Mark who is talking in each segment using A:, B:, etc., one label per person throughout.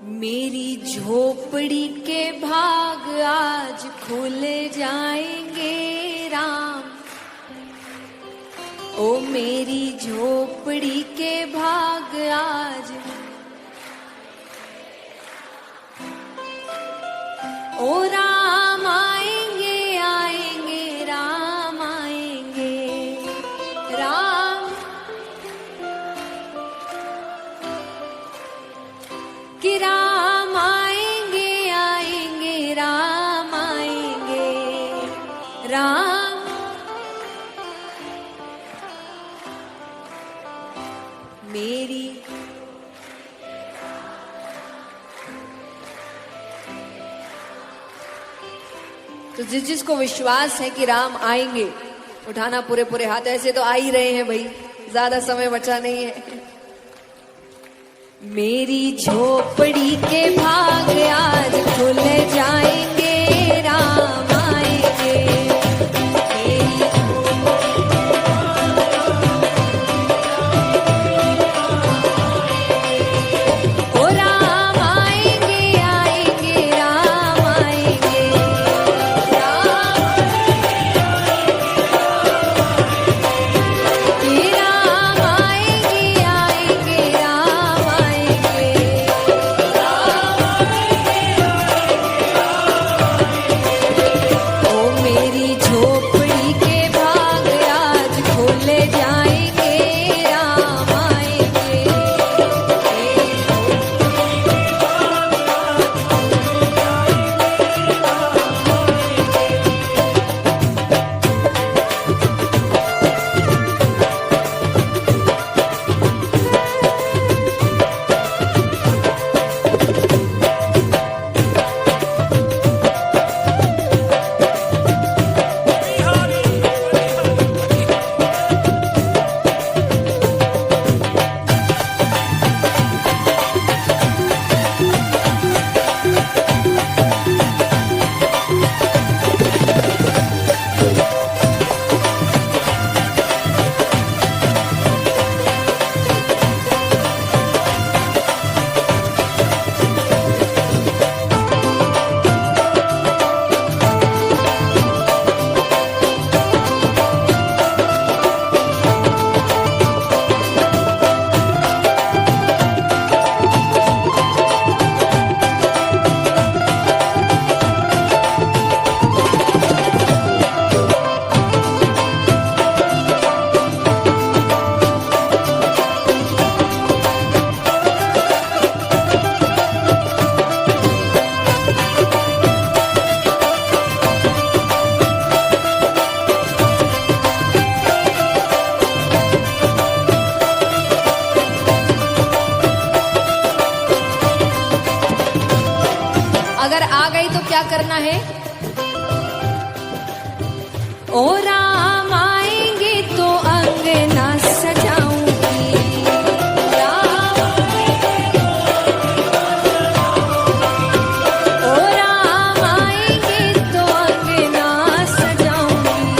A: मेरी झोपड़ी के भाग आज खुल जाएंगे राम। ओ मेरी झोपड़ी के भाग आज, ओ राम आएंगे आएंगे राम आएंगे राम, कि राम आएंगे आएंगे राम आएंगे राम। मेरी तो जिसको विश्वास है कि राम आएंगे, उठाना पूरे पूरे हाथ। ऐसे तो आ ही रहे हैं भाई, ज्यादा समय बचा नहीं है। मेरी झोपड़ी के भाग आज खुल जाएंगे राम आएंगे। ओ राम आएंगे आएंगे राम आएंगे राम, कि राम आएंगे आएंगे राम आएंगे राम। ओ मेरी झोपड़ी के भाग आज खुल जाएंगे राम आएंगे। अगर आ गई तो क्या करना है? ओ राम आएंगे तो अंगना सजाऊंगी राम। ओ राम आएंगे तो अंगना सजाऊंगी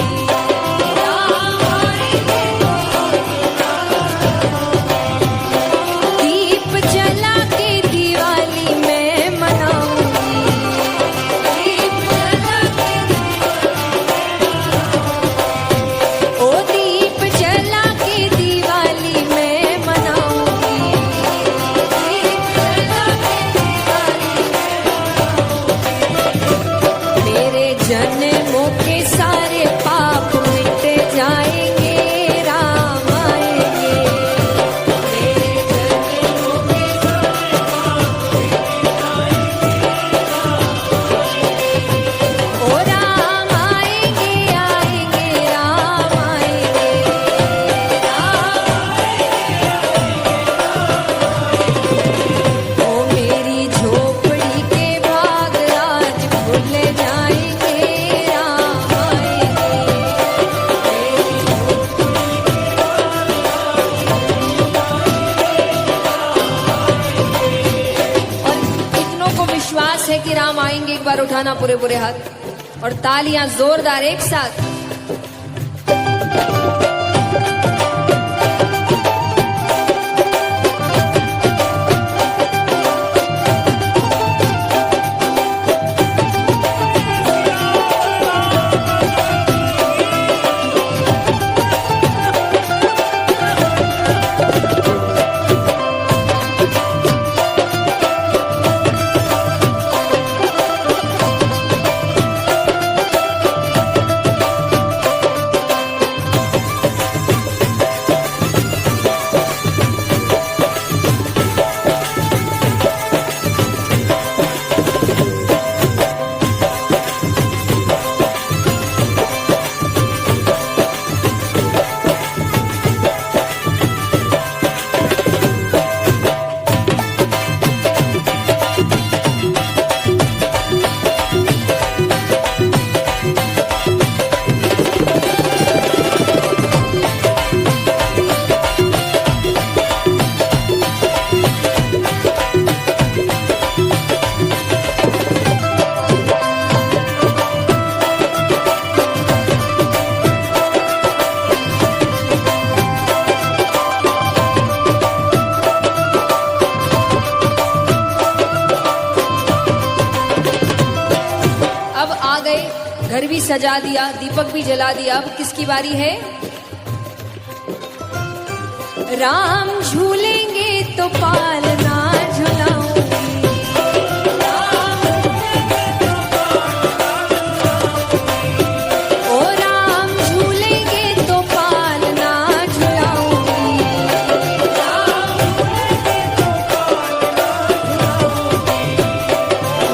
A: राम आएंगे तो, दीप जला के दिवाली में मनाऊंगी। ओ दीप जला के दिवाली में मनाऊंगी। मेरे जन्मों के सारे पाप मिट जाएंगे राम आएंगे। मेरे जन्मों के सारे पाप ओ राम आएंगे आएंगे राम आएंगे राम। ओ मेरी झोपड़ी के भाग आज खुल जाएंगे राम आएंगे। और कितनों को विश्वास है कि राम आएंगे? एक बार उठाना पूरे पूरे हाथ और तालियां जोरदार एक साथ। घर भी सजा दिया, दीपक भी जला दिया। अब किसकी बारी है? राम झूलेंगे तो पालना झुलाऊंगी, ओ राम झूलेंगे तो पालना झुलाऊंगी,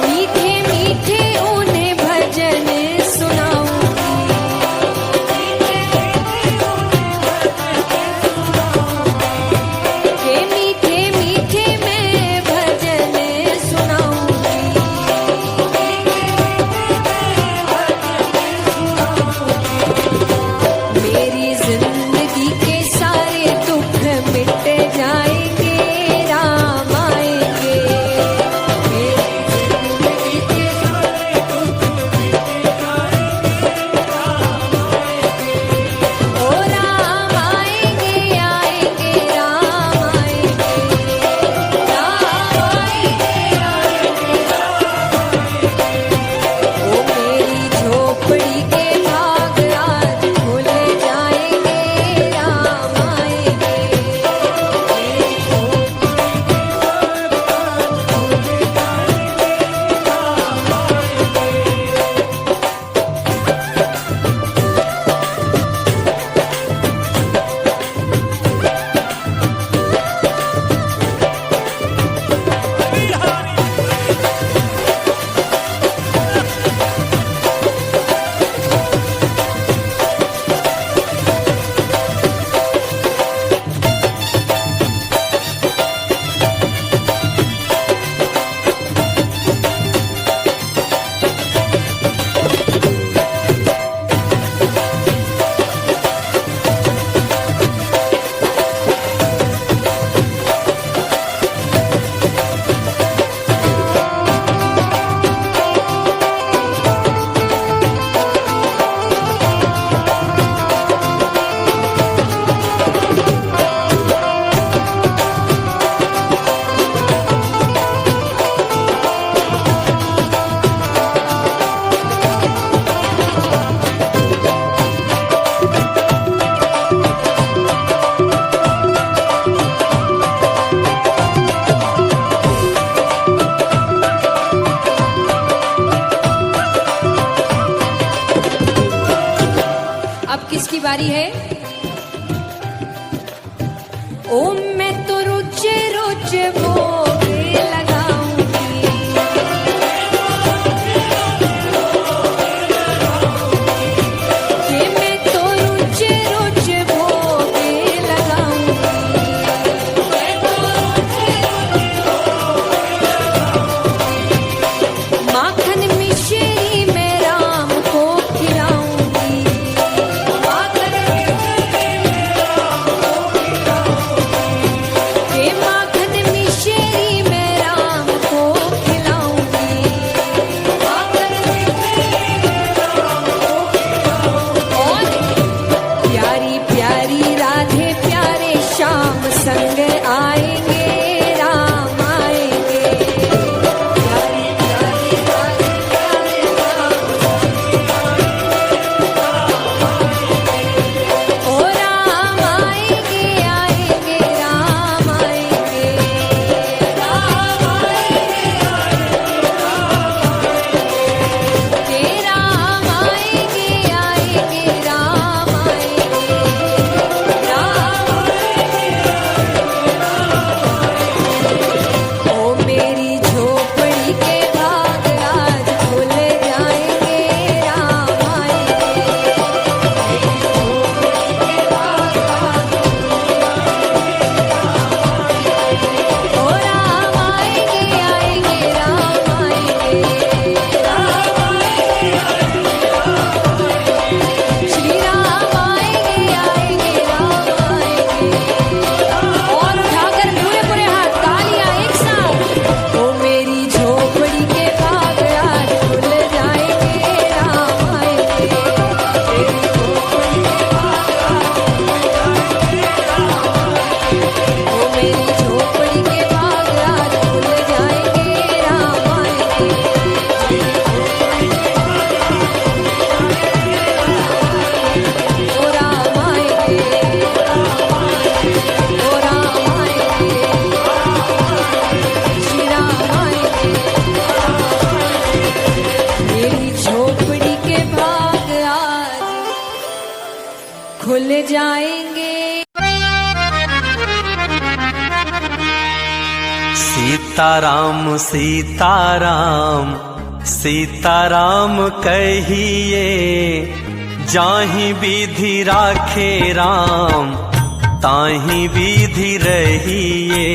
A: मीठे मीठे उन्हें भजन किसकी बारी है? ओ मैं तो रुच रुच भोग लगाऊंगी, कि मैं तो रुच रुच भोग लगाऊंगी, माखन मिश्री में राम को खिलाऊंगी, के माखन मिश्री जाएंगे।
B: सीताराम सीताराम सीताराम कहिए, जाहि विधि राखे राम ताहि विधि रहिए।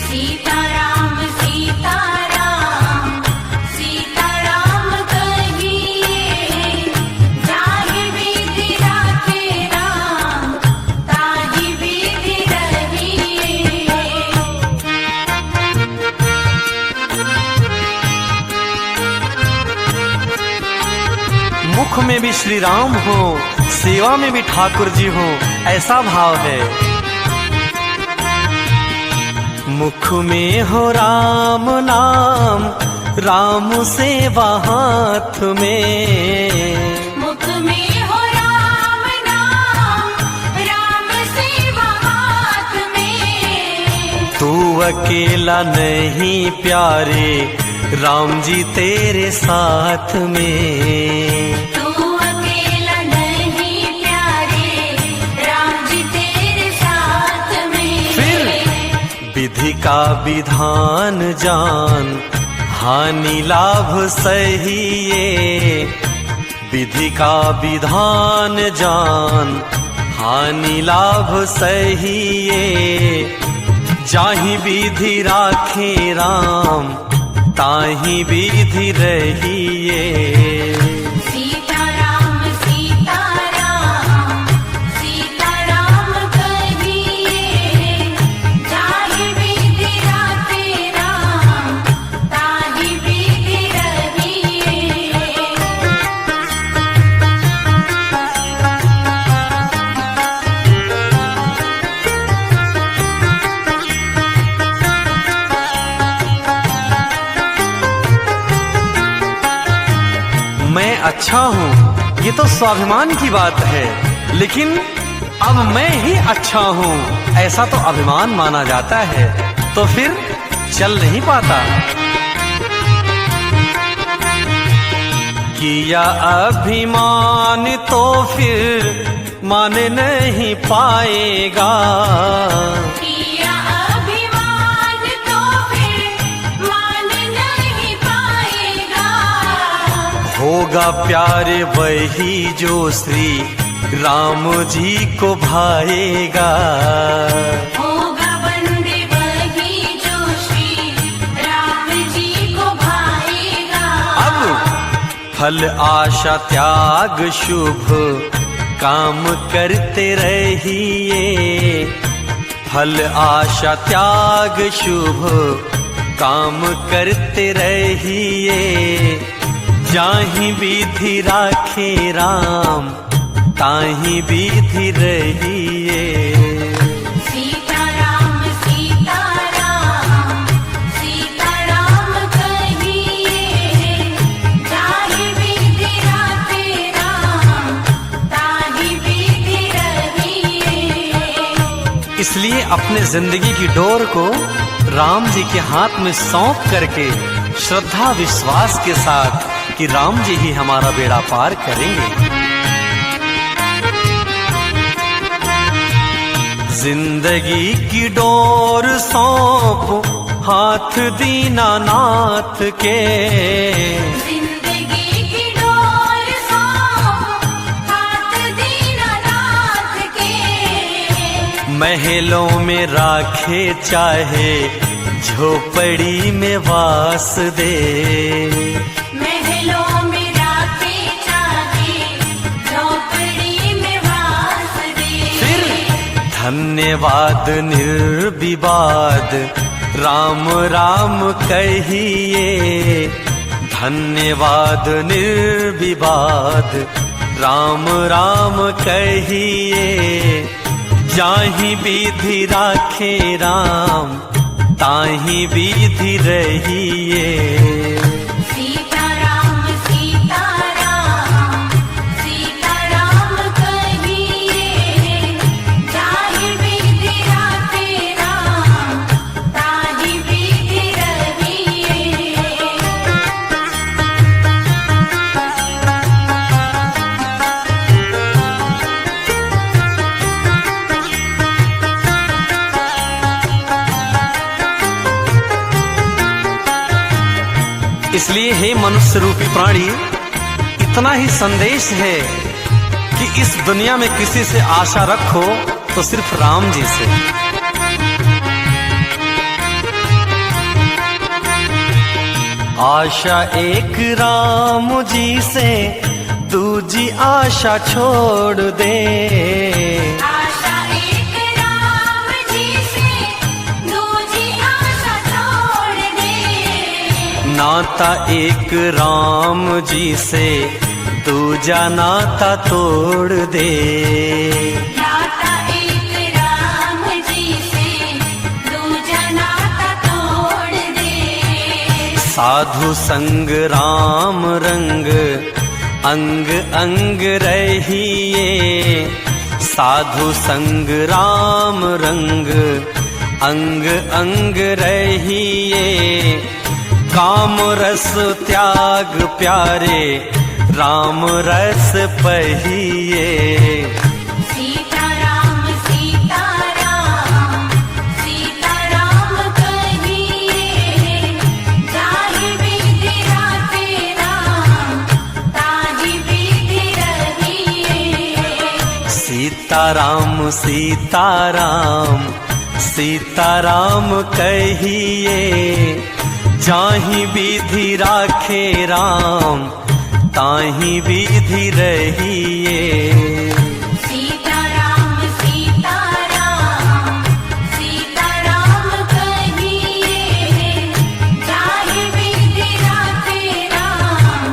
C: सीताराम सीताराम सीताराम कहिए, जाहि विधि राखे राम ताहि विधि रहिए।
B: मुख में भी श्री राम हो, सेवा में भी ठाकुर जी हो, ऐसा भाव है। मुख में हो राम नाम, राम सेवा हाथ में।
C: मुख में हो राम नाम, राम सेवा हाथ में।
B: तू अकेला नहीं प्यारे, राम जी तेरे साथ में।
C: तू अकेला नहीं प्यारे, राम जी तेरे साथ में।
B: फिर विधि का विधान जान, हानि लाभ सहिए। विधि का विधान जान, हानि लाभ सहिए। जाहि विधि राखे राम ताहि विधि रहिए।
C: सीताराम सीताराम सीताराम कहिए, जाहि विधि राखे राम ताहि विधि रहिए।
B: मैं अच्छा हूँ ये तो स्वाभिमान की बात है, लेकिन अब मैं ही अच्छा हूँ ऐसा तो अभिमान माना जाता है, तो फिर चल नहीं पाता। किया अभिमान तो फिर मान नहीं पाएगा।
C: किया अभिमान तो फिर मान नहीं पाएगा।
B: होगा प्यारे वही जो श्री राम जी को भाएगा।
C: होगा बंदे वही जो श्री राम जी को भाएगा।
B: अब फल आशा त्याग शुभ काम करते रहिए। फल आशा त्याग शुभ काम करते रहिए। जाहि विधि राखे राम ताहि विधि रहिए।
C: सीताराम सीताराम सीताराम कहिए, जाहि विधि राखे राम ताहि विधि रहिए।
B: इसलिए अपने जिंदगी की डोर को राम जी के हाथ में सौंप करके श्रद्धा विश्वास के साथ कि राम जी ही हमारा बेड़ा पार करेंगे। जिंदगी की डोर सौंप हाथ दीनानाथ के।
C: जिंदगी की डोर सौंप हाथ दीनानाथ के।
B: महलों में राखे चाहे झोपड़ी में वास दे।
C: महलों में राखे चाहे झोपड़ी में वास दे।
B: फिर धन्यवाद निर्विवाद राम राम कहिए। धन्यवाद निर्विवाद राम राम कहिए। जाहि विधि राखे राम ताहि विधि रहिए।
C: सीताराम सीताराम सीताराम कहिए, जाहि विधि राखे राम ताहि विधि रहिए।
B: इसलिए हे मनुष्य रूपी प्राणी, इतना ही संदेश है कि इस दुनिया में किसी से आशा रखो तो सिर्फ राम जी से। आशा एक राम जी से, दूजी आशा छोड़ दे।
C: आशा एक राम जी से, दूजी आशा छोड़ दे।
B: नाता एक राम जी से, दूजा नाता तोड़ दे।
C: नाता एक राम जी से, दूजा नाता तोड़ दे।
B: साधु संग राम रंग, अंग अंग रहिए। साधु संग राम रंग, अंग अंग रहिए। काम रस त्याग प्यारे, राम रस पहिए।
C: सीताराम सीताराम, सीताराम कहिए। जाहि विधि राते राम, ताहि विधि रहिए।
B: सीताराम सीताराम, सीताराम कहिए। जाहि विधि राखे राम, ताहि विधि रहिए।
C: सीताराम सीताराम, सीताराम कहिए। जाहि विधि राते राम,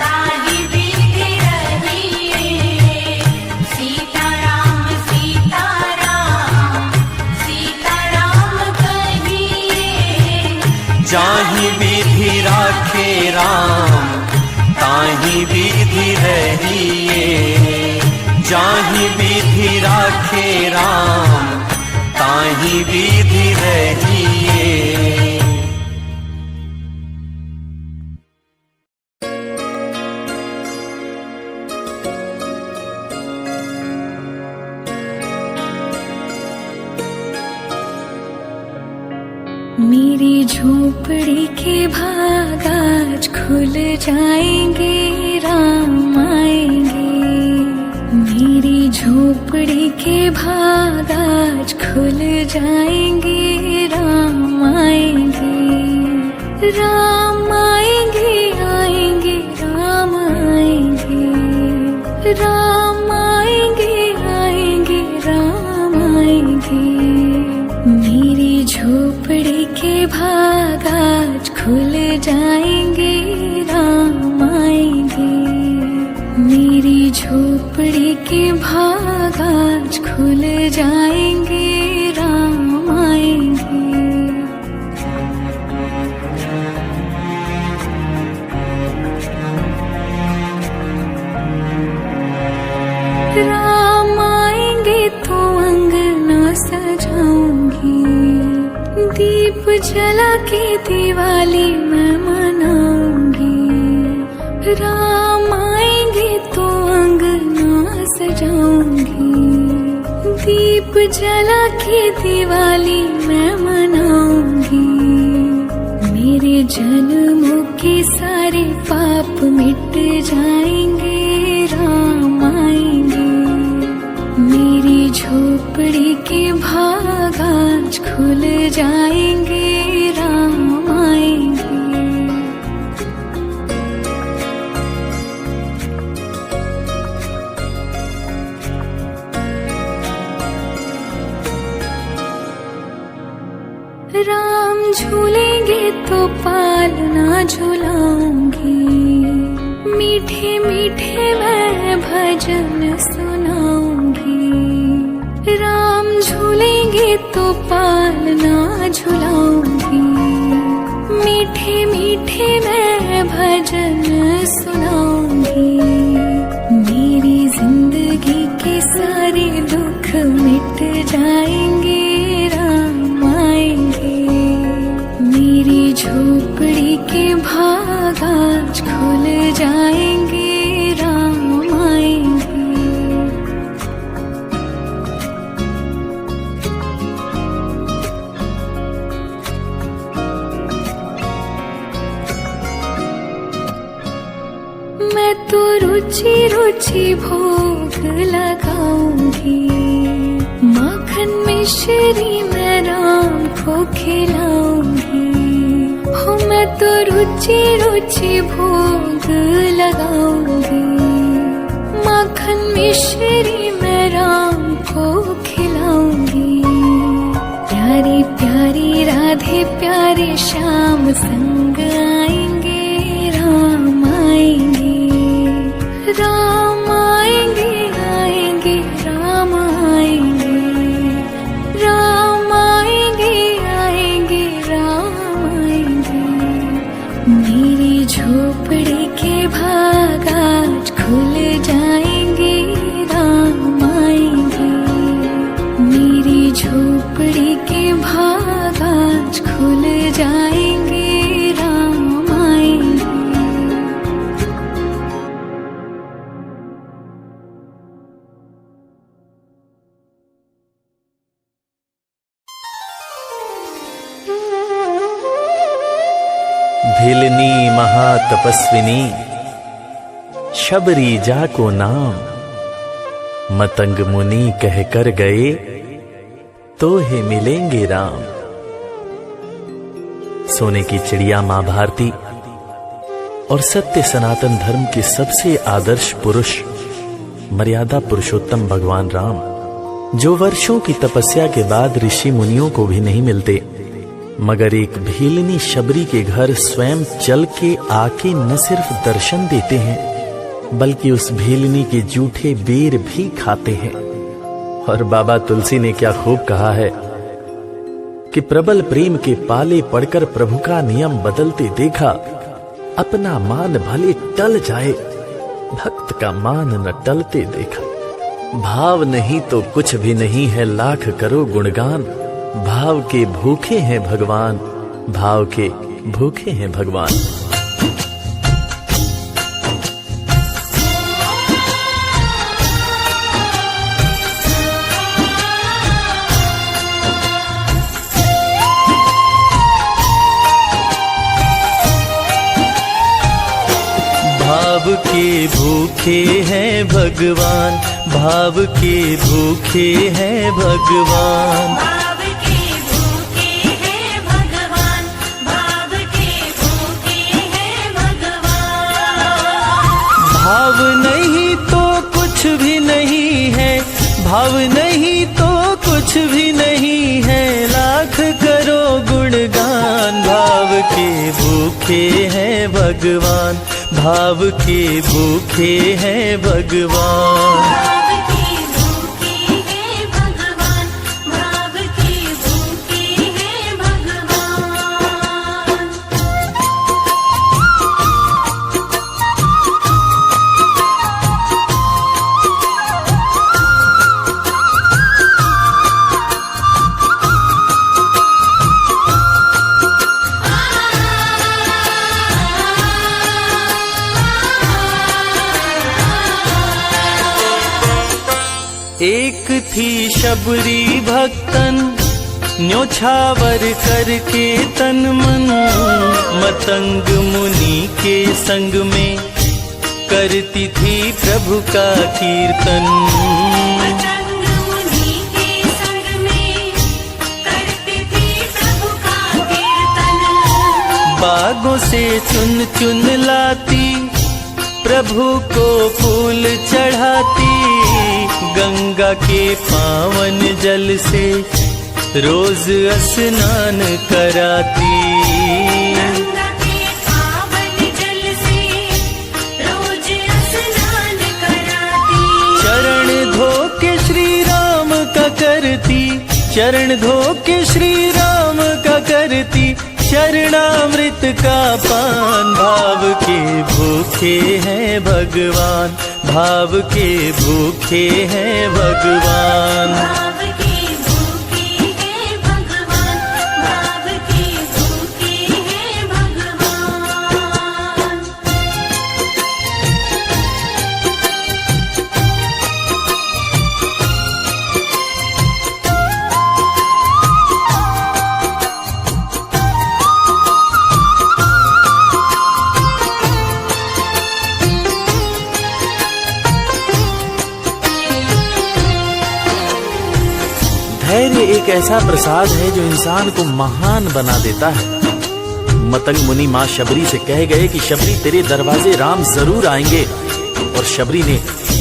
C: ताहि विधि रहिए। सीताराम सीताराम, सीताराम कहिए।
B: जाहि विधि राखे राम, ताहि विधि रहिए। जाहि विधि राखे राम, ताहि विधि रहिए।
D: मेरी झोपड़ी के भाग आज खुल जाएंगे, राम आएंगे। मेरी झोपड़ी के भाग आज खुल जाएंगे, राम आएंगे। राम आएंगे आएंगे, राम आएंगे। राम आएंगे आएंगे, राम आएंगे। मेरी झोपड़ी के भाग आज खुल जाएंगे, राम आएंगे। मेरी झोपड़ी के भाग आज खुल जाएंगे, राम आएंगे। राम आएंगे तो अंगना सजाऊंगी, दीप जला के दिवाली मैं मनाऊंगी। राम आएंगे तो अंगना सजाऊंगी, दीप जला के दिवाली मैं मनाऊंगी। मेरे जन्मों के सारे पाप मिट जाएंगे, राम आएंगे। मेरी झोपड़ी के भाग आज खुल जाएंगे, राम आएंगे। राम झूलेंगे तो पालना झुलाऊंगी, मीठे मीठे मैं भजन सुनाऊंगी। राम झूलेंगे तो पालना झुलाऊंगी, मीठे मीठे मैं भजन सुनाऊंगी। मेरी जिंदगी के सारे दुख मिट जाएंगे, राम आएंगे। मेरी झोपड़ी के भाग आज खुल जाएंगे, राम आएंगे। रुचि रुचि भोग लगाऊंगी। माखन मिश्री मैं राम को खिलाऊंगी। हो मैं तो रुचि रुचि भोग लगाऊंगी। माखन मिश्री मैं राम को खिलाऊंगी। प्यारी प्यारी राधे प्यारे श्याम संग आएंगे। राम आएंगे, राम आएंगे, आएंगे राम आएंगे। राम आएंगे, आएंगे राम आएंगे। मेरी झोपड़ी के भाग आज खुल जाएंगे। राम आएंगे, मेरी झोपड़ी के भाग आज खुल जाएंगे। राम आएंगे।
E: भिलनी महातपस्विनी शबरी जा को नाम। मतंग मुनि कह कर गए तो हे मिलेंगे राम। सोने की चिड़िया मां भारती और सत्य सनातन धर्म के सबसे आदर्श पुरुष मर्यादा पुरुषोत्तम भगवान राम, जो वर्षों की तपस्या के बाद ऋषि मुनियों को भी नहीं मिलते, मगर एक भीलनी शबरी के घर स्वयं चल के आके न सिर्फ दर्शन देते हैं बल्कि उस भीलनी के जूठे बेर भी खाते हैं। और बाबा तुलसी ने क्या खूब कहा है कि प्रबल प्रेम के पाले पड़कर प्रभु का नियम बदलते देखा। अपना मान भले टल जाए, भक्त का मान न टलते देखा। भाव नहीं तो कुछ भी नहीं है, लाख करो गुणगान। भाव के भूखे हैं भगवान, भाव के भूखे हैं भगवान। भाव के भूखे हैं भगवान, भाव के भूखे हैं भगवान।
C: भाव के भूखे हैं भगवान, भाव के भूखे हैं भगवान।
E: भाव नहीं तो कुछ भी नहीं है, भाव नहीं तो कुछ भी नहीं है, लाख करो गुणगान। भाव के भूखे हैं भगवान, भाव के भूखे हैं भगवान।
C: भाव के भूखे हैं भगवान, भाव के भूखे हैं भगवान।
E: एक थी शबरी भक्तन, न्योछावर करके तन मन, मतंग मुनि के संग में करती थी प्रभु का कीर्तन।
C: मतंग मुनि के संग में करती थी प्रभु का कीर्तन।
E: बागों से चुन चुन लाती, प्रभु को फूल चढ़ाती, गंगा के पावन जल से रोज स्नान कराती।
C: गंगा के पावन जल से रोज स्नान कराती।
E: चरण धो के श्री राम का करती, चरण धो के श्री राम का करती, चरणामृत का पान। भाव के भूखे हैं भगवान, भाव के भूखे हैं भगवान।
C: भाव के भूखे हैं भगवान, भाव के भूखे हैं भगवान।
E: एक ऐसा प्रसाद है जो इंसान को महान बना देता है। मतंग मुनि माँ शबरी से कह गए कि शबरी तेरे दरवाजे राम जरूर आएंगे, और शबरी ने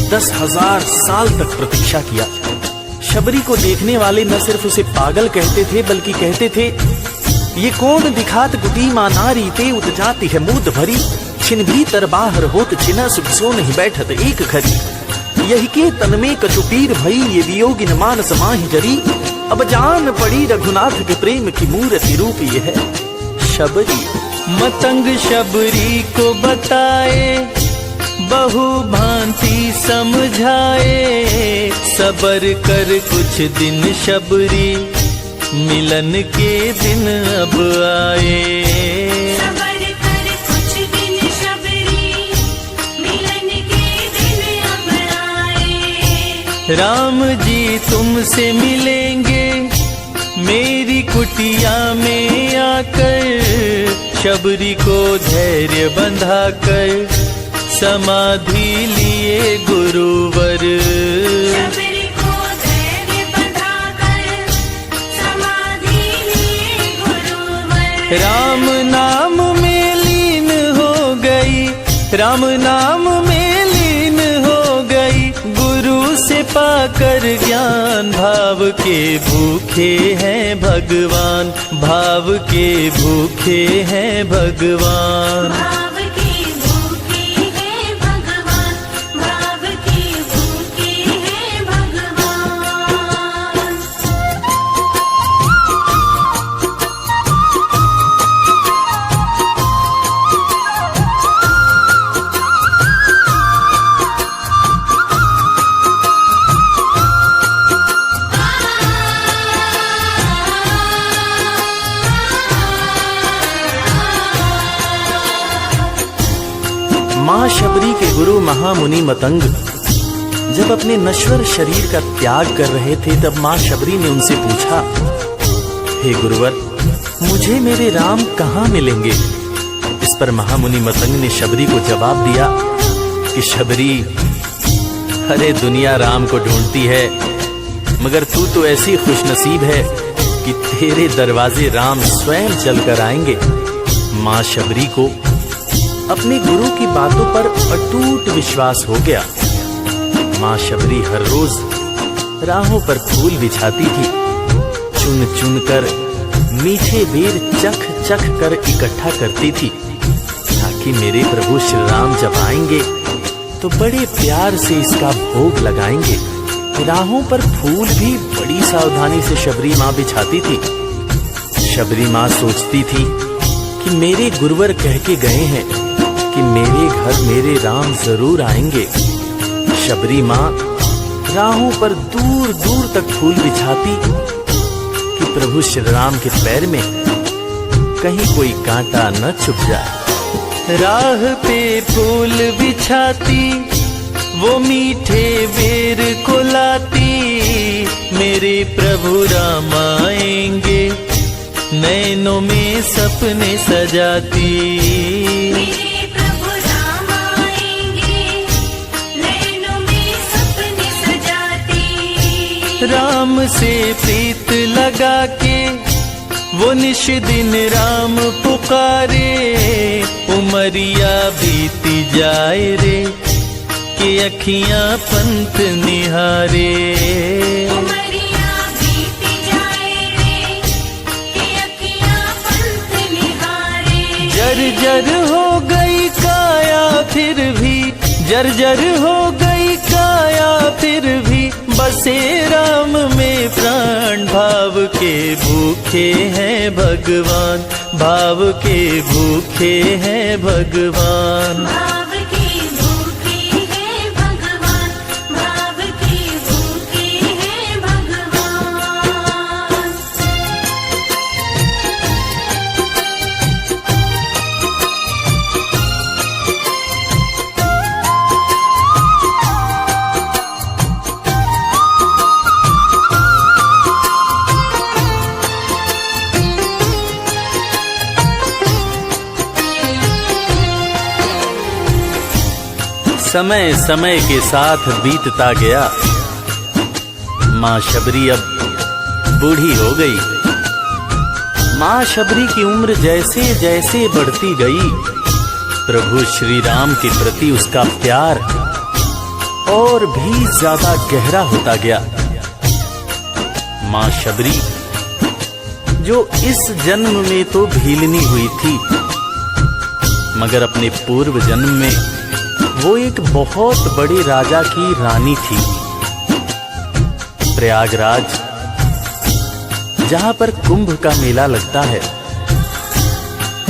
E: 10,000 साल तक प्रतीक्षा किया। शबरी को देखने वाले न सिर्फ उसे पागल कहते थे बल्कि कहते थे, ये कौन दिखात गुटी माँ नारी ते उतजाती है मूद भरी, छिन भी तरबाहर होत छिना सुख सो नहीं बैठत एक घड़ी, यही के तन में कचुपीर भई ये वियोगिन मानस माहि जरी, अब जान पड़ी रघुनाथ के प्रेम की मूर्ति रूप ये है शबरी।
F: मतंग शबरी को बताए बहु भांति समझाए, सबर कर कुछ दिन शबरी मिलन के दिन अब आए।
C: सबर कर कुछ दिन शबरी मिलन के दिन अब आए।
F: राम जी तुमसे मिलेंगे मेरी कुटिया में आकर, शबरी को धैर्य बंधा कर समाधि लिए गुरुवर।
C: शबरी को धैर्य बंधाकर समाधि लिए गुरुवर।
F: राम नाम में लीन हो गई, राम नाम में लीन हो गई, गुरु से पाकर ज्ञान, भाव के भूखे हैं भगवान, भाव के भूखे हैं भगवान।
C: भाव के भूखे हैं भगवान, भाव के भूखे हैं भगवान।
E: माँ शबरी के गुरु महामुनि मतंग जब अपने नश्वर शरीर का त्याग कर रहे थे, तब माँ शबरी ने उनसे पूछा, हे गुरुवर, मुझे मेरे राम कहाँ मिलेंगे? इस पर महामुनि मतंग ने शबरी को जवाब दिया कि शबरी, अरे दुनिया राम को ढूंढती है, मगर तू तो ऐसी खुशनसीब है कि तेरे दरवाजे राम स्वयं चलकर आएंगे। माँ शबरी को अपने गुरु की बातों पर अटूट विश्वास हो गया। माँ शबरी हर रोज राहों पर फूल बिछाती थी, चुन चुन कर मीठे बेर चख चख कर इकट्ठा करती थी, ताकि मेरे प्रभु श्री राम जब आएंगे तो बड़े प्यार से इसका भोग लगाएंगे। राहों पर फूल भी बड़ी सावधानी से शबरी माँ बिछाती थी। शबरी माँ सोचती थी कि मेरे गुरुवर कह के गए हैं कि मेरे घर मेरे राम जरूर आएंगे। शबरी माँ राहों पर दूर दूर तक फूल बिछाती कि प्रभु श्री राम के पैर में कहीं कोई कांटा न चुभ जाए।
F: राह पे फूल बिछाती वो मीठे बेर को लाती, मेरे प्रभु राम आएंगे नैनों में सपने सजाती।
C: मेरे प्रभु राम आएंगे नैनों में सपने सजाती।
F: राम से प्रीत लगा के वो निश दिन राम पुकारे, उमरिया बीती जाए रे कि अखियां पंथ निहारे।
C: उमरिया बीती जाए रे कि अखियां पंथ निहारे।
F: जर्जर हो गई काया फिर भी, जर्जर हो गई काया फिर भी, बसे राम में प्राण। भाव के भूखे हैं भगवान, भाव के भूखे हैं भगवान।
C: भाव के भूखे हैं भगवान, भाव के भूखे हैं भगवान।
E: समय समय के साथ बीतता गया। माँ शबरी अब बूढ़ी हो गई। मां शबरी की उम्र जैसे जैसे बढ़ती गई, प्रभु श्री राम के प्रति उसका प्यार और भी ज्यादा गहरा होता गया। मां शबरी जो इस जन्म में तो भीलनी हुई थी, मगर अपने पूर्व जन्म में वो एक बहुत बड़े राजा की रानी थी। प्रयागराज, जहां पर कुंभ का मेला लगता है,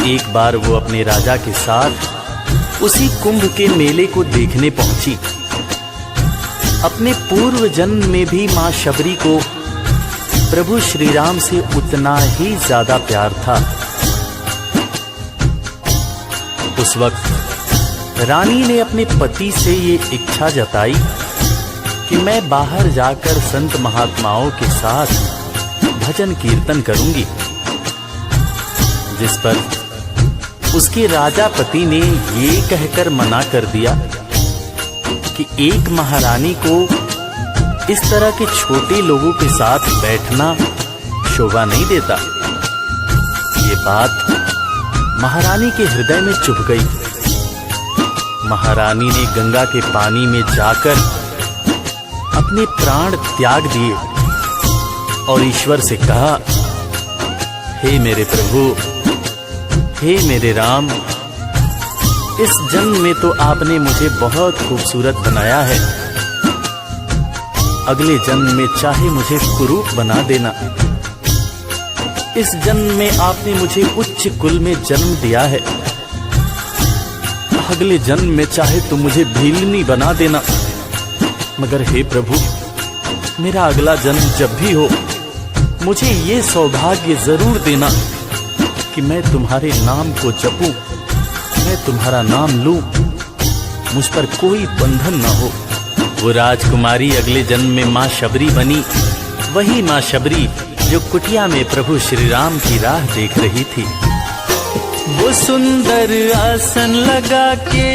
E: एक बार वो अपने राजा के साथ उसी कुंभ के मेले को देखने पहुंची। अपने पूर्व जन्म में भी मां शबरी को प्रभु श्री राम से उतना ही ज्यादा प्यार था। उस वक्त रानी ने अपने पति से ये इच्छा जताई कि मैं बाहर जाकर संत महात्माओं के साथ भजन कीर्तन करूंगी, जिस पर उसके राजा पति ने ये कहकर मना कर दिया कि एक महारानी को इस तरह के छोटे लोगों के साथ बैठना शोभा नहीं देता। ये बात महारानी के हृदय में चुभ गई। महारानी ने गंगा के पानी में जाकर अपने प्राण त्याग दिए और ईश्वर से कहा, हे मेरे प्रभु, हे मेरे राम, इस जन्म में तो आपने मुझे बहुत खूबसूरत बनाया है, अगले जन्म में चाहे मुझे कुरूप बना देना। इस जन्म में आपने मुझे उच्च कुल में जन्म दिया है, अगले जन्म में चाहे तो मुझे भीलनी बना देना, मगर हे प्रभु, मेरा अगला जन्म जब भी हो, मुझे ये सौभाग्य जरूर देना कि मैं तुम्हारे नाम को जपूं, मैं तुम्हारा नाम लूं, मुझ पर कोई बंधन न हो। वो राजकुमारी अगले जन्म में मां शबरी बनी, वही मां शबरी जो कुटिया में प्रभु श्री राम की राह देख रही थी।
F: वो सुंदर आसन लगा के,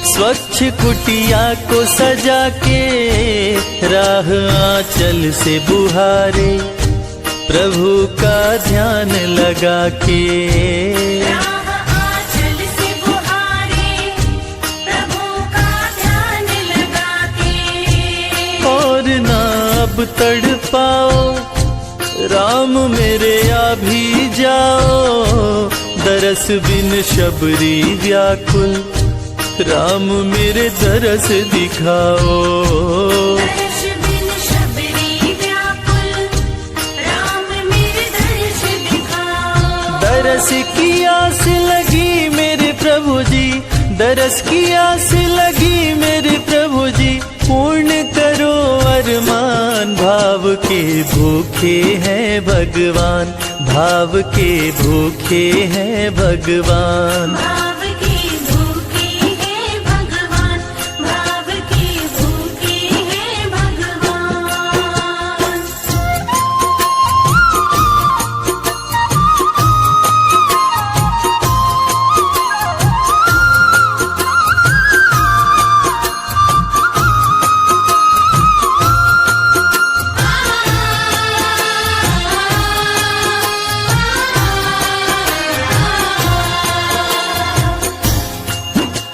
F: स्वच्छ कुटिया को सजा के, राह आंचल से बुहारे, प्रभु का ध्यान लगा के।
C: राह आंचल से बुहारे, प्रभु का ध्यान लगा के।
F: और ना अब तड़पाओ, राम मेरे आ भी जाओ, दरस बिन शबरी व्याकुल, राम मेरे दरस दिखाओ।
C: दरस बिन शबरी व्याकुल, राम मेरे दरस दिखाओ।
F: दरस की आस लगी मेरे प्रभु जी, दरस की आस लगी मेरे प्रभु जी, पूर्ण करो अरमान। भाव के भूखे हैं भगवान, भाव के भूखे हैं भगवान।
C: भाव की भूखे हैं भगवान, भाव की भूखे हैं भगवान।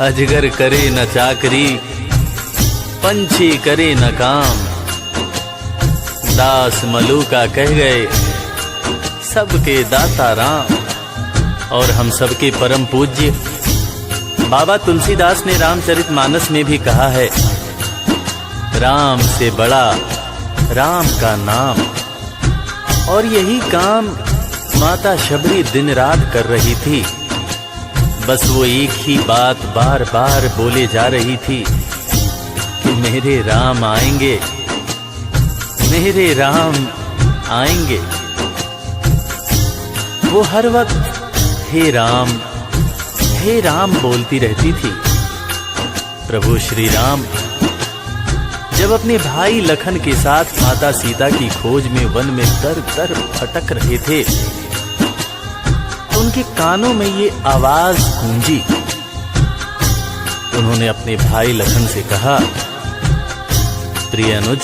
E: अजगर करे न चाकरी, पंछी करे न काम, दास मलूका कह गए सबके दाता राम। और हम सबके परम पूज्य बाबा तुलसीदास ने रामचरितमानस में भी कहा है, राम से बड़ा राम का नाम। और यही काम माता शबरी दिन रात कर रही थी। बस वो एक ही बात बार बार बोले जा रही थी कि मेरे राम आएंगे, मेरे राम आएंगे। वो हर वक्त हे राम बोलती रहती थी। प्रभु श्री राम जब अपने भाई लखन के साथ माता सीता की खोज में वन में दर दर भटक रहे थे, तो उनके कानों में ये आवाज गूंजी। उन्होंने अपने भाई लखन से कहा, प्रिय अनुज,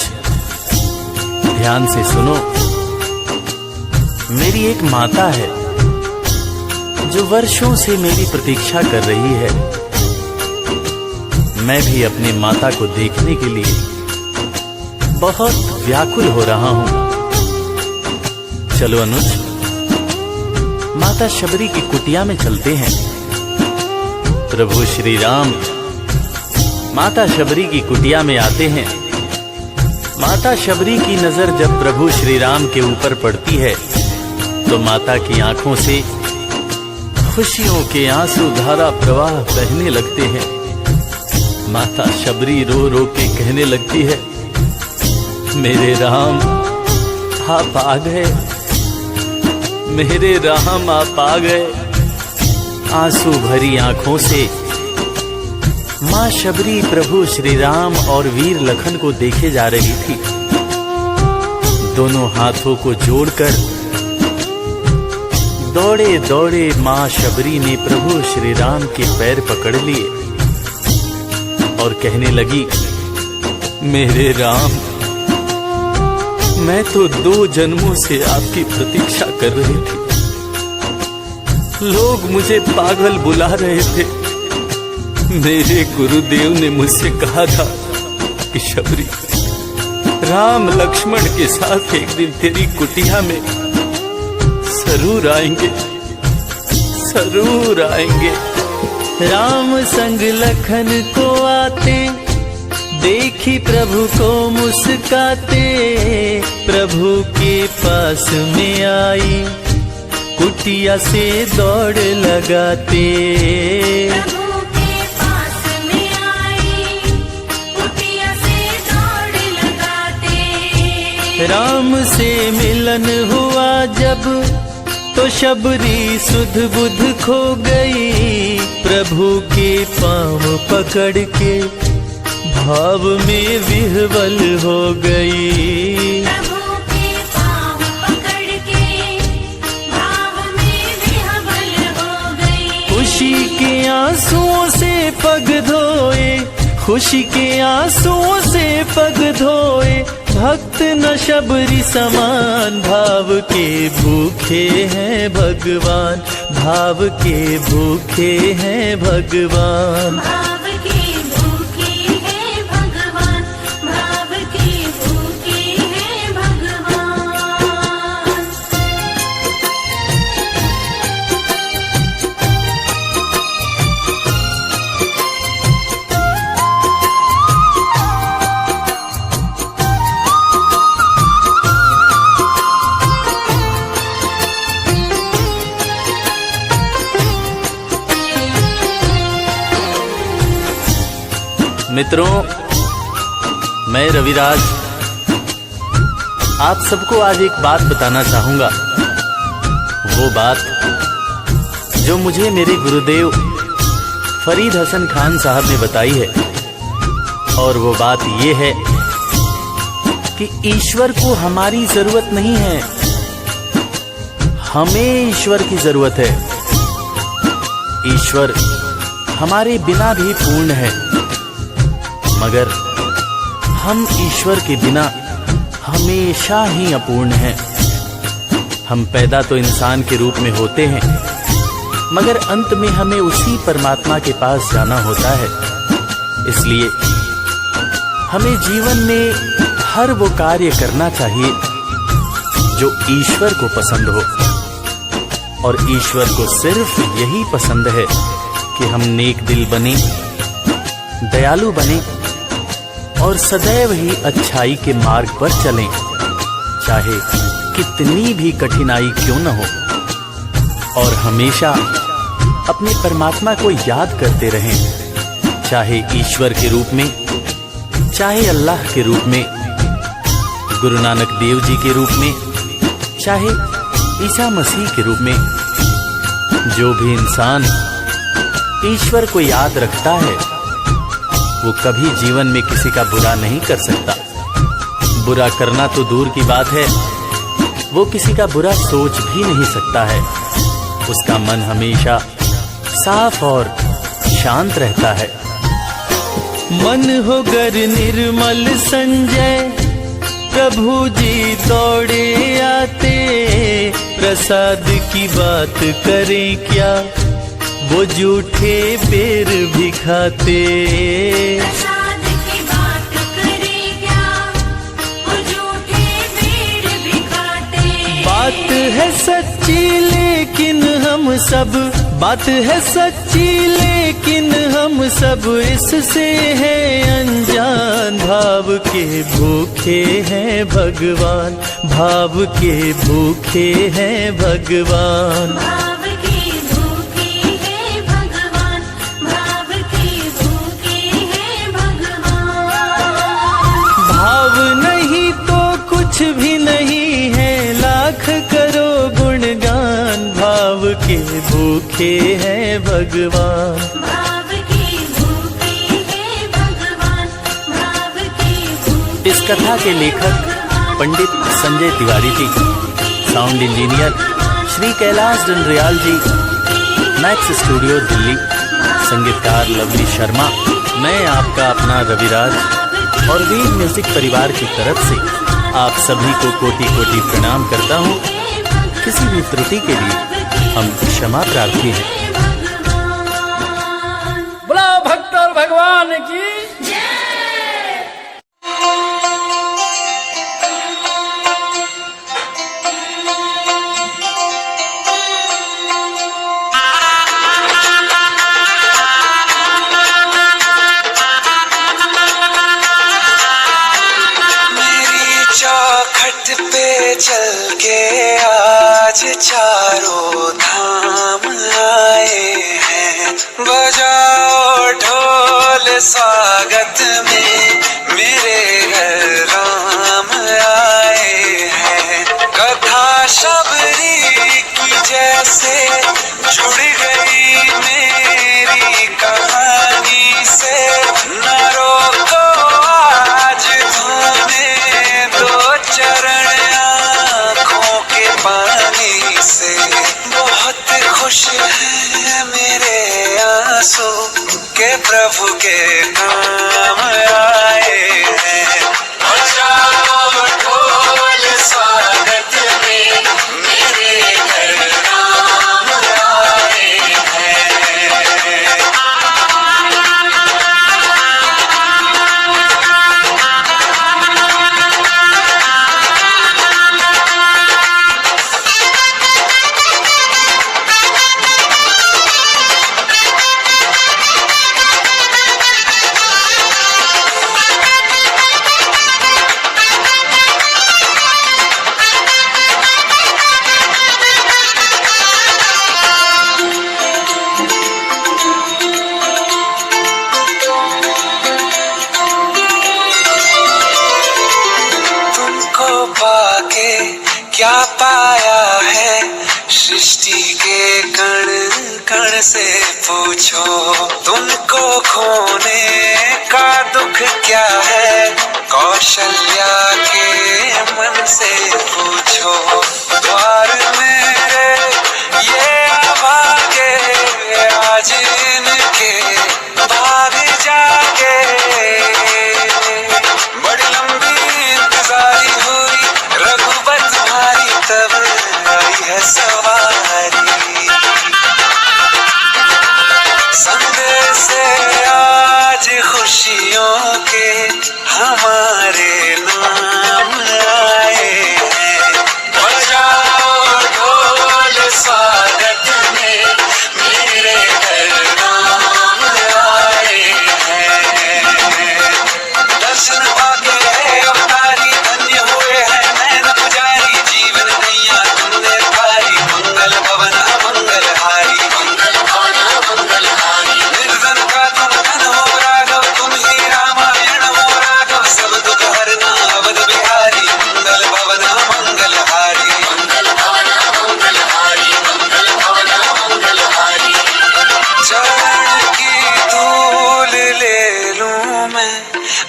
E: ध्यान से सुनो, मेरी एक माता है जो वर्षों से मेरी प्रतीक्षा कर रही है। मैं भी अपनी माता को देखने के लिए बहुत व्याकुल हो रहा हूं। चलो अनुज, माता शबरी की कुटिया में चलते हैं। प्रभु श्री राम माता शबरी की कुटिया में आते हैं। माता शबरी की नजर जब प्रभु श्री राम के ऊपर पड़ती है तो माता की आंखों से खुशियों के आंसू धारा प्रवाह बहने लगते हैं। माता शबरी रो रो के कहने लगती है, मेरे राम आप आ गए, मेरे राम आप आ गए। आंसू भरी आंखों से मां शबरी प्रभु श्री राम और वीर लखन को देखे जा रही थी। दोनों हाथों को जोड़कर दौड़े दौड़े मां शबरी ने प्रभु श्री राम के पैर पकड़ लिए और कहने लगी, मेरे राम, मैं तो 2 जन्मों से आपकी प्रतीक्षा कर रही थी। लोग मुझे पागल बुला रहे थे। मेरे गुरुदेव ने मुझसे कहा था कि शबरी, राम लक्ष्मण के साथ एक दिन तेरी कुटिया में जरूर आएंगे, जरूर आएंगे।
F: राम संग लखन को आते देखी प्रभु को मुस्काते, प्रभु के पास में आई कुटिया से दौड़ लगाते।
C: प्रभु के पास में आई कुटिया से दौड़ लगाते।
F: राम से मिलन हुआ जब तो शबरी सुध बुध खो गई, प्रभु के पांव पकड़ के भाव में विह्वल हो गई।
C: प्रभु के पांव पकड़ के भाव में विह्वल हो गई।
F: खुशी के आंसुओं से पग धोए, खुशी के आंसुओं से पग धोए, भक्त न शबरी समान, भाव के भूखे हैं भगवान, भाव के भूखे हैं भगवान।
C: भाव के भूखे हैं भगवान, भाव के भूखे हैं भगवान।
E: मित्रों, मैं रविराज आप सबको आज एक बात बताना चाहूंगा। वो बात जो मुझे मेरे गुरुदेव फरीद हसन खान साहब ने बताई है। और वो बात ये है कि ईश्वर को हमारी जरूरत नहीं है, हमें ईश्वर की जरूरत है। ईश्वर हमारे बिना भी पूर्ण है, मगर हम ईश्वर के बिना हमेशा ही अपूर्ण हैं। हम पैदा तो इंसान के रूप में होते हैं, मगर अंत में हमें उसी परमात्मा के पास जाना होता है। इसलिए हमें जीवन में हर वो कार्य करना चाहिए जो ईश्वर को पसंद हो। और ईश्वर को सिर्फ यही पसंद है कि हम नेक दिल बने, दयालु बने और सदैव ही अच्छाई के मार्ग पर चलें, चाहे कितनी भी कठिनाई क्यों न हो। और हमेशा अपने परमात्मा को याद करते रहें, चाहे ईश्वर के रूप में, चाहे अल्लाह के रूप में, गुरु नानक देव जी के रूप में, चाहे ईसा मसीह के रूप में। जो भी इंसान ईश्वर को याद रखता है वो कभी जीवन में किसी का बुरा नहीं कर सकता। बुरा करना तो दूर की बात है, वो किसी का बुरा सोच भी नहीं सकता है। उसका मन हमेशा साफ और शांत रहता है।
F: मन हो गर निर्मल संजय, प्रभु जी दौड़े आते, प्रसाद की बात करें क्या, वो झूठे बेर भी खाते।
C: प्रसाद की बात करें क्या, वो झूठे बेर भी खाते।
F: बात है सच्ची लेकिन हम सब, बात है सच्ची लेकिन हम सब इससे है अनजान। भाव के भूखे हैं भगवान, भाव के भूखे हैं भगवान।
C: भाव के भूखे हैं भगवान, भाव के भूखे हैं भगवान।
F: भाव नहीं तो कुछ भी नहीं है, लाख करो गुणगान। भाव के भूखे हैं भगवान,
C: भाव के भूखे हैं भगवान, भाव के भूखे।
E: इस कथा के लेखक पंडित संजय तिवारी जी, साउंड इंजीनियर श्री कैलाश डंडरियाल जी, मैक्स स्टूडियो दिल्ली, संगीतकार लवली शर्मा। मैं आपका अपना रविराज और वीर म्यूजिक परिवार की तरफ से आप सभी को कोटि कोटि प्रणाम करता हूँ। किसी भी त्रुटि के लिए हम क्षमा प्रार्थी हैं।
G: बोला भक्त और भगवान की।
H: चौखट पे चल के आज चारों धाम आए हैं। बजाओ ढोल स्वागत में, मेरे घर राम आए हैं। कथा शबरी की जैसे जुड़ गई मेरी कहानी से। न रोको आज धोने दो चरण आँखों के पानी से। बहुत खुश है मेरे आंसू के प्रभु के काम आए हैं। बजाओ ढोल स्वागत में, मेरे घर राम आए हैं। पाके क्या पाया है, सृष्टि के कण कण से पूछो। तुमको खोने का दुख क्या है, कौशल्या के मन से पूछो। द्वार मेरे ये अभागे, आज इनके भाग जागे। बड़ी लंबी इंतजारी हुई रघुबर तुम्हारी, तब आई है सवारी। संदेश आज खुशियों के हमारे नाम आए हैं। बजाओ ढोल स्वागत में, मेरे घर नाम आए हैं। दर्शन पाके है अवतारी, धन्य हुए हैं नैन पुजारी। जीवन नैया तुमने तारी, मंगल भवन मंगल हारी। निर्धन का तुम धन हो राघव, तुम ही रामायण हो राघव। सब दुख हरना अवध बिहारी, मंगल भवन मंगल हारी। चरण की धूल ले लूं मैं,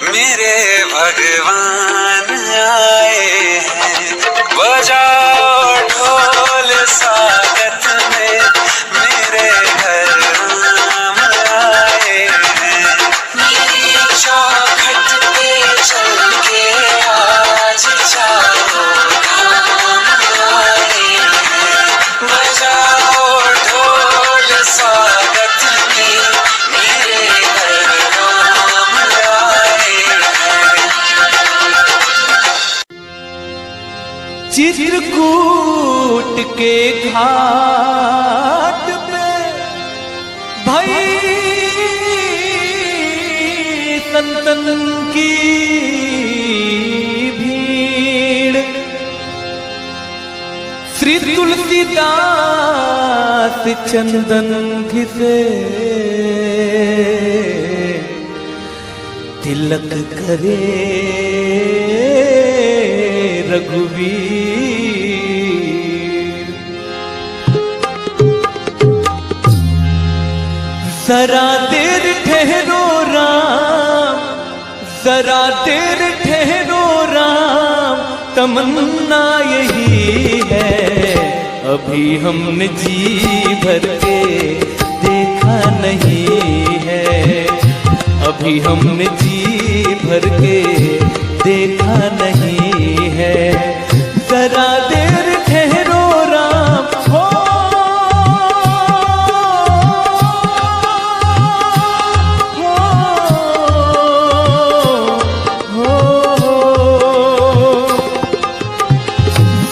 H: मेरे भगवान आए हैं। बजाओ ढोल स्वागत में, मेरे घर राम आए हैं। मेरी चौखट पे चल के आज चारों धाम आए हैं।
F: चिरकूट के घाट पे भाई संतन की भीड़, श्री तुलसीदास चंदन घिसे तिलक करे रघुवीर। जरा देर ठहरो राम, जरा देर ठहरो राम, तमन्ना यही है अभी हमने जी भर के देखा नहीं है, अभी हमने जी भर के देखा नहीं है। जरा देर ठहरो राम हो,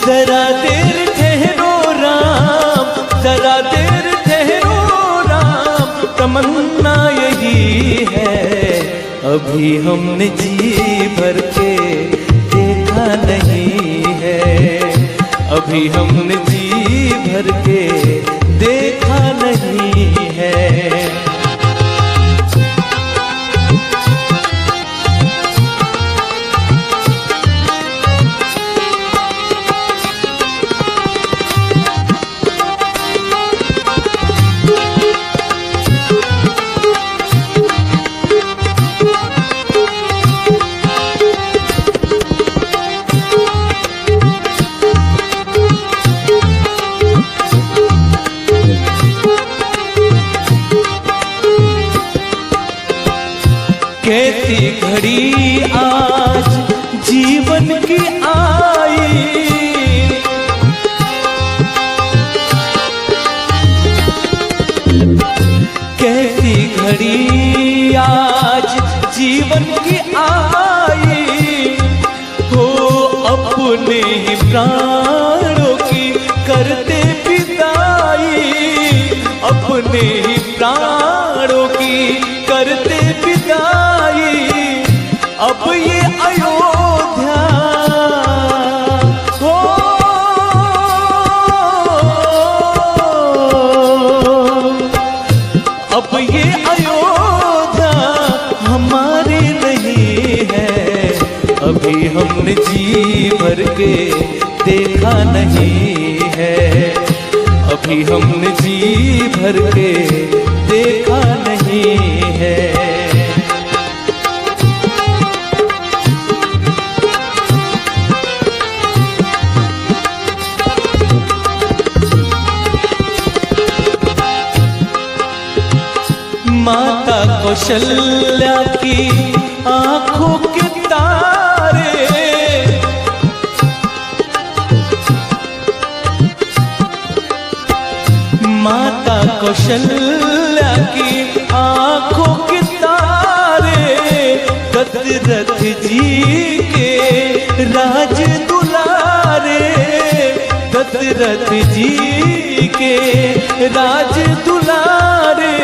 F: जरा देर ठहरो राम, जरा देर ठहरो राम, तमन्ना यही है अभी हमने जी भर के देखा नहीं है, अभी हमने जी भर के देखा नहीं है। कैसी घड़ी आज जीवन की आई, कैसी घड़ी आज जीवन की आई, हो अपने ही प्राणों की करते विदाई, अपने ही प्राणों की करते विदाई। अब ये अयोध्या हो, अब ये अयोध्या हमारी नहीं है, अभी हमने जी भर के देखा नहीं है, अभी हमने जी भर के देखा नहीं है। माता कौशल्या की आंखों के तारे, माता कौशल्या की आंखों के तारे, दशरथ जी के राज दुलारे, दशरथ जी के राज दुलारे।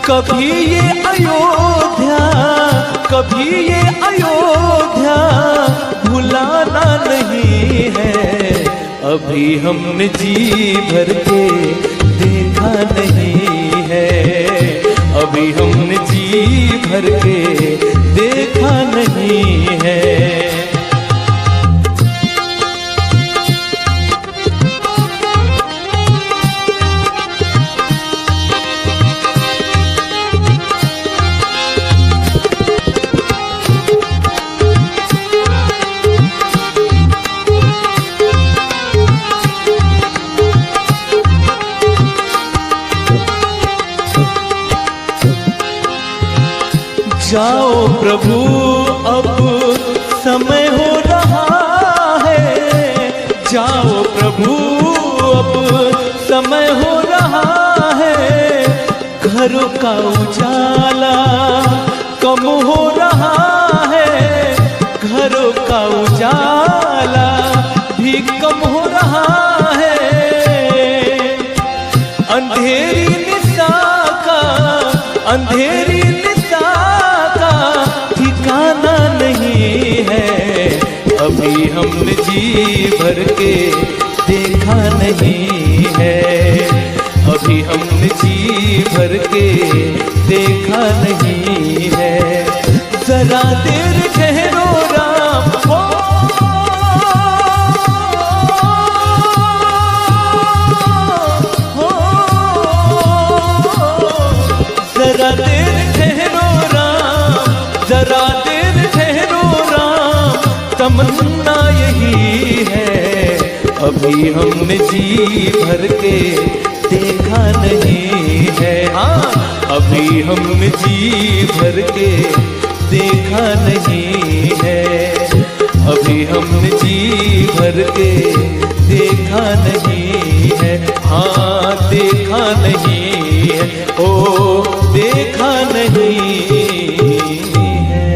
F: कभी ये अयोध्या, कभी ये अयोध्या भुलाना नहीं है, अभी हमने जी भर के देखा नहीं है, अभी हमने जी भर के देखा नहीं है। जाओ प्रभु अब समय हो रहा है, जाओ प्रभु अब समय हो रहा है, घरों का उजाला कम हो रहा है, घरों का उजाला भी कम हो रहा है, अंधेरी निशा का, अंधेरी निशा का ठिकाना नहीं है। अभी हमने जी भर के देखा नहीं है, अभी हमने जी भर के देखा नहीं है। जरा देर ठहरो राम, हो जरा देर ठहरो राम, जरा देर ठहरो राम, तमन्ना यही है। अभी हमने जी भर के देखा नहीं है, हाँ अभी हमने जी भर के देखा नहीं है, अभी हमने जी भर के देखा नहीं है, हाँ देखा नहीं है, ओ देखा नहीं है।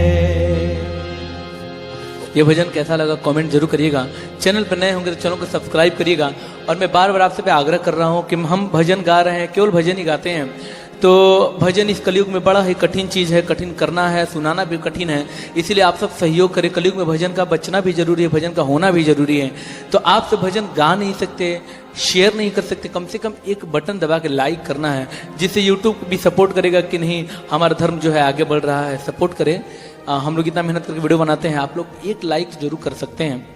G: ये भजन कैसा लगा कमेंट जरूर करिएगा। चैनल पर नए होंगे तो चैनल को सब्सक्राइब करिएगा। और मैं बार बार आपसे पे आग्रह कर रहा हूँ कि हम भजन गा रहे हैं, केवल भजन ही गाते हैं, तो भजन इस कलयुग में बड़ा ही कठिन चीज़ है, कठिन करना है, सुनाना भी कठिन है। इसीलिए आप सब सहयोग करें। कलयुग में भजन का बचना भी जरूरी है, भजन का होना भी जरूरी है। तो आप सब भजन गा नहीं सकते, शेयर नहीं कर सकते, कम से कम एक बटन दबा के लाइक करना है, जिससे यूट्यूब भी सपोर्ट करेगा कि नहीं हमारा धर्म जो है आगे बढ़ रहा है। सपोर्ट करें, हम लोग इतना मेहनत करके वीडियो बनाते हैं, आप लोग एक लाइक जरूर कर सकते हैं।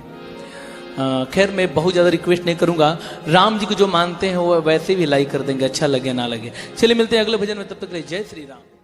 G: खैर मैं बहुत ज़्यादा रिक्वेस्ट नहीं करूंगा, राम जी को जो मानते हैं वो वैसे भी लाइक कर देंगे, अच्छा लगे ना लगे। चलिए मिलते हैं अगले भजन में, तब तक के लिए जय श्री राम।